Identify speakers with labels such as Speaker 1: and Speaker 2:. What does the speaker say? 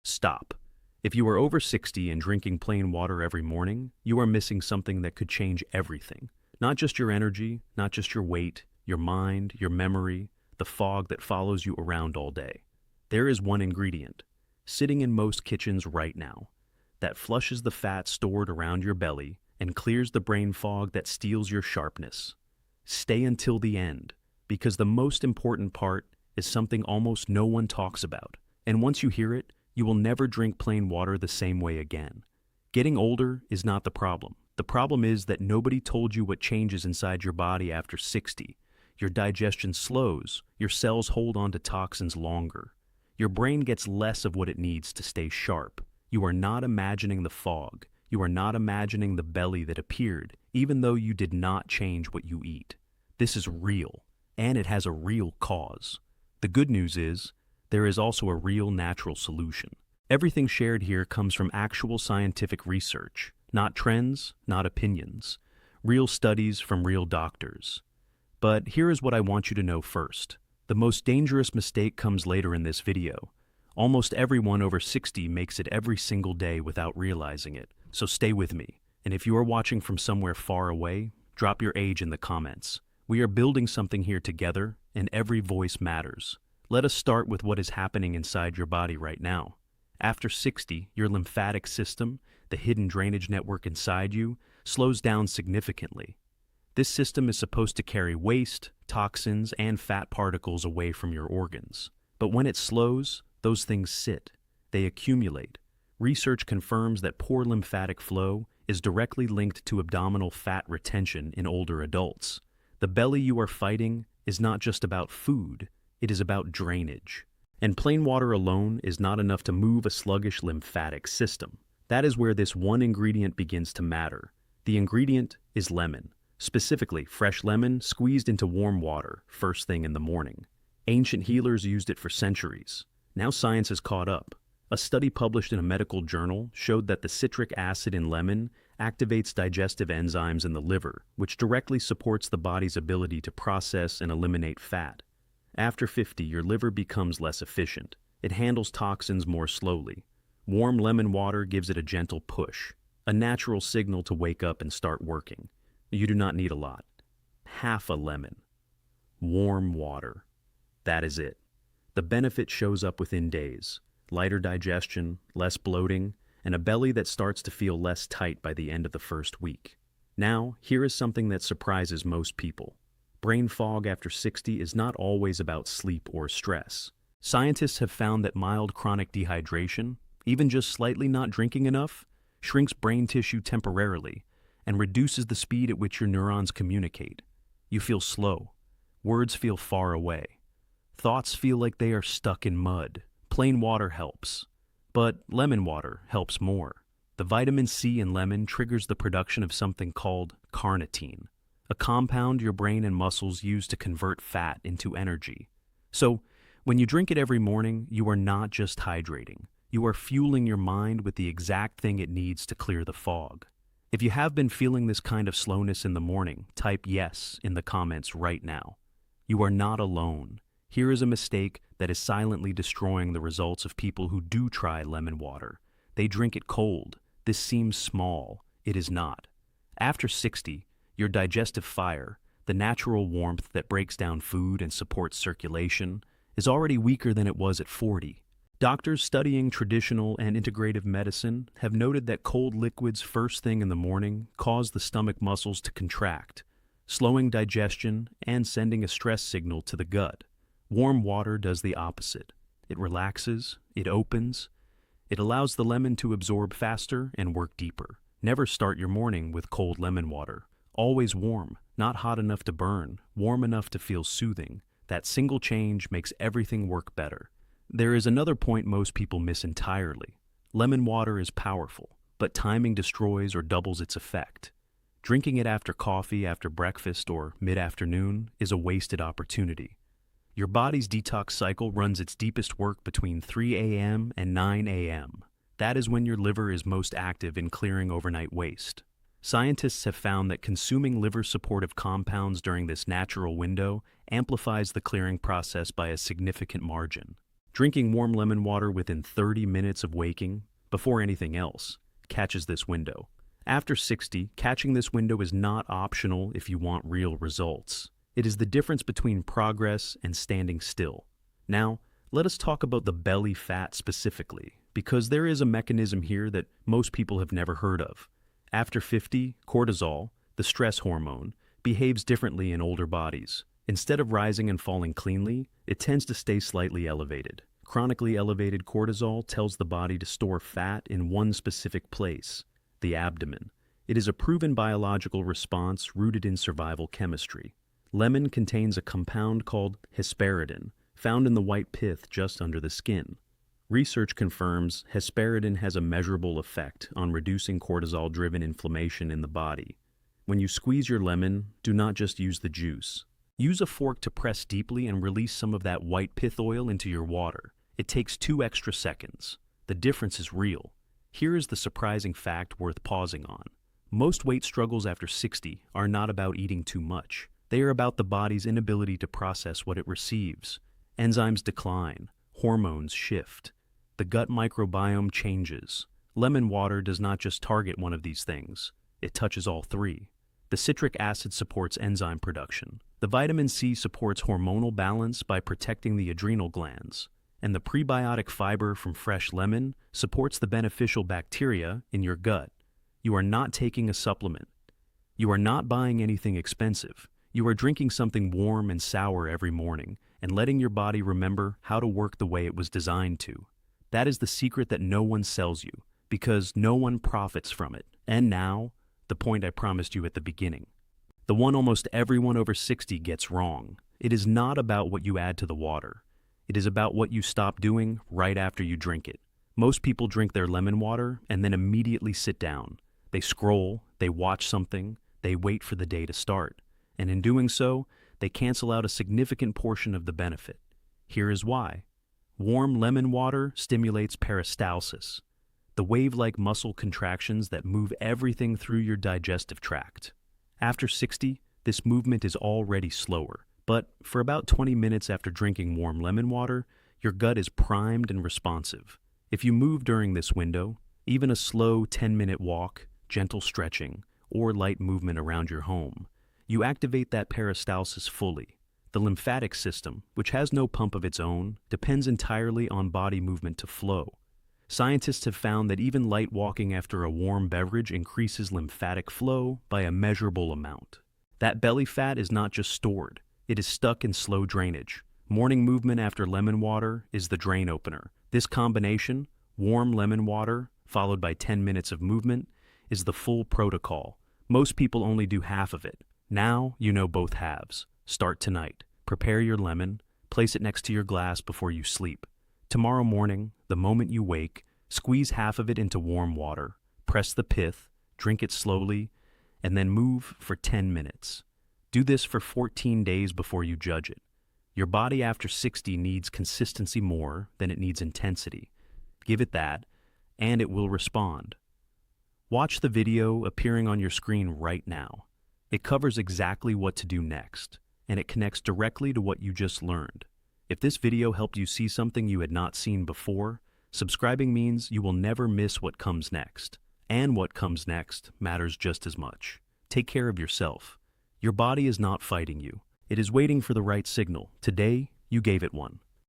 Speaker 1: Stop. If you are over 60 and drinking plain water every morning, you are missing something that could change everything. Not just your energy, not just your weight, your mind, your memory, the fog that follows you around all day. There is one ingredient, sitting in most kitchens right now, that flushes the fat stored around your belly and clears the brain fog that steals your sharpness. Stay until the end, because the most important part is something almost no one talks about. And once you hear it, you will never drink plain water the same way again. Getting older is not the problem. The problem is that nobody told you what changes inside your body after 60. Your digestion slows, your cells hold on to toxins longer. Your brain gets less of what it needs to stay sharp. You are not imagining the fog. You are not imagining the belly that appeared, even though you did not change what you eat. This is real, and it has a real cause. The good news is, there is also a real natural solution. Everything shared here comes from actual scientific research, not trends, not opinions, real studies from real doctors. But here is what I want you to know first. The most dangerous mistake comes later in this video. Almost everyone over 60 makes it every single day without realizing it, so stay with me. And if you are watching from somewhere far away, drop your age in the comments. We are building something here together, and every voice matters. Let us start with what is happening inside your body right now. After 60, your lymphatic system, the hidden drainage network inside you, slows down significantly. This system is supposed to carry waste, toxins, and fat particles away from your organs. But when it slows, those things sit. They accumulate. Research confirms that poor lymphatic flow is directly linked to abdominal fat retention in older adults. The belly you are fighting is not just about food. It is about drainage. And plain water alone is not enough to move a sluggish lymphatic system. That is where this one ingredient begins to matter. The ingredient is lemon. Specifically, fresh lemon squeezed into warm water first thing in the morning. Ancient healers used it for centuries. Now science has caught up. A study published in a medical journal showed that the citric acid in lemon activates digestive enzymes in the liver, which directly supports the body's ability to process and eliminate fat. After 50, your liver becomes less efficient. It handles toxins more slowly. Warm lemon water gives it a gentle push, a natural signal to wake up and start working. You do not need a lot. Half a lemon. Warm water. That is it. The benefit shows up within days. Lighter digestion, less bloating, and a belly that starts to feel less tight by the end of the first week. Now, here is something that surprises most people. Brain fog after 60 is not always about sleep or stress. Scientists have found that mild chronic dehydration, even just slightly not drinking enough, shrinks brain tissue temporarily and reduces the speed at which your neurons communicate. You feel slow. Words feel far away. Thoughts feel like they are stuck in mud. Plain water helps, but lemon water helps more. The vitamin C in lemon triggers the production of something called carnitine, a compound your brain and muscles use to convert fat into energy. So, when you drink it every morning, you are not just hydrating. You are fueling your mind with the exact thing it needs to clear the fog. If you have been feeling this kind of slowness in the morning, type yes in the comments right now. You are not alone. Here is a mistake that is silently destroying the results of people who do try lemon water. They drink it cold. This seems small. It is not. After 60, your digestive fire, the natural warmth that breaks down food and supports circulation, is already weaker than it was at 40. Doctors studying traditional and integrative medicine have noted that cold liquids first thing in the morning cause the stomach muscles to contract, slowing digestion and sending a stress signal to the gut. Warm water does the opposite. It relaxes, it opens, it allows the lemon to absorb faster and work deeper. Never start your morning with cold lemon water. Always warm, not hot enough to burn, warm enough to feel soothing. That single change makes everything work better. There is another point most people miss entirely. Lemon water is powerful, but timing destroys or doubles its effect. Drinking it after coffee, after breakfast, or mid-afternoon is a wasted opportunity. Your body's detox cycle runs its deepest work between 3 a.m. and 9 a.m. That is when your liver is most active in clearing overnight waste. Scientists have found that consuming liver-supportive compounds during this natural window amplifies the clearing process by a significant margin. Drinking warm lemon water within 30 minutes of waking, before anything else, catches this window. After 60, catching this window is not optional if you want real results. It is the difference between progress and standing still. Now, let us talk about the belly fat specifically, because there is a mechanism here that most people have never heard of. After 50, cortisol, the stress hormone, behaves differently in older bodies. Instead of rising and falling cleanly, it tends to stay slightly elevated. Chronically elevated cortisol tells the body to store fat in one specific place, the abdomen. It is a proven biological response rooted in survival chemistry. Lemon contains a compound called hesperidin, found in the white pith just under the skin. Research confirms hesperidin has a measurable effect on reducing cortisol-driven inflammation in the body. When you squeeze your lemon, do not just use the juice. Use a fork to press deeply and release some of that white pith oil into your water. It takes 2 extra seconds. The difference is real. Here is the surprising fact worth pausing on. Most weight struggles after 60 are not about eating too much. They are about the body's inability to process what it receives. Enzymes decline, hormones shift, the gut microbiome changes. Lemon water does not just target one of these things, it touches all three. The citric acid supports enzyme production. The vitamin C supports hormonal balance by protecting the adrenal glands. And the prebiotic fiber from fresh lemon supports the beneficial bacteria in your gut. You are not taking a supplement. You are not buying anything expensive. You are drinking something warm and sour every morning and letting your body remember how to work the way it was designed to. That is the secret that no one sells you, because no one profits from it. And now, the point I promised you at the beginning. The one almost everyone over 60 gets wrong. It is not about what you add to the water. It is about what you stop doing right after you drink it. Most people drink their lemon water and then immediately sit down. They scroll, they watch something, they wait for the day to start. And in doing so, they cancel out a significant portion of the benefit. Here is why. Warm lemon water stimulates peristalsis, the wave-like muscle contractions that move everything through your digestive tract. After 60, this movement is already slower, but for about 20 minutes after drinking warm lemon water, your gut is primed and responsive. If you move during this window, even a slow 10-minute walk, gentle stretching, or light movement around your home, you activate that peristalsis fully. The lymphatic system, which has no pump of its own, depends entirely on body movement to flow. Scientists have found that even light walking after a warm beverage increases lymphatic flow by a measurable amount. That belly fat is not just stored, it is stuck in slow drainage. Morning movement after lemon water is the drain opener. This combination, warm lemon water followed by 10 minutes of movement, is the full protocol. Most people only do half of it. Now you know both halves. Start tonight. Prepare your lemon, place it next to your glass before you sleep. Tomorrow morning, the moment you wake, squeeze half of it into warm water, press the pith, drink it slowly, and then move for 10 minutes. Do this for 14 days before you judge it. Your body after 60 needs consistency more than it needs intensity. Give it that, and it will respond. Watch the video appearing on your screen right now. It covers exactly what to do next, and it connects directly to what you just learned. If this video helped you see something you had not seen before, subscribing means you will never miss what comes next. And what comes next matters just as much. Take care of yourself. Your body is not fighting you. It is waiting for the right signal. Today, you gave it one.